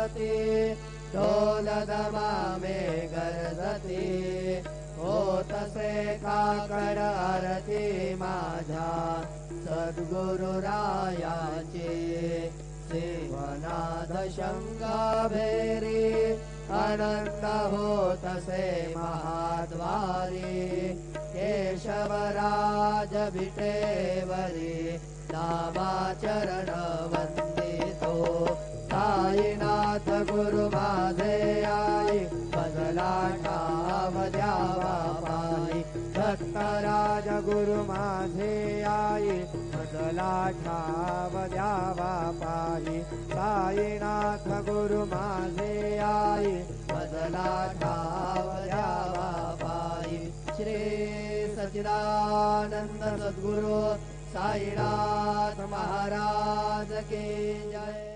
वाजती ढोल दमा में गरजती होतसे काकड आरती माझ्या सद्गुरु रायाचे सेवनाद शंका भेरी अनंत होतसे महाद्वारी केशवराज विटेवरी नामाचरण वंदितो साईनाथ गुरु माझे आई बदला ठाव द्यावा पायी दत्तराज गुरु माझे आई बदला ठाव द्यावा पायी साईनाथ गुरु माझे आई बदला ठाव द्यावा पायी श्री सच्चिदानंद सद्गुरु साईनाथ महाराज की जय।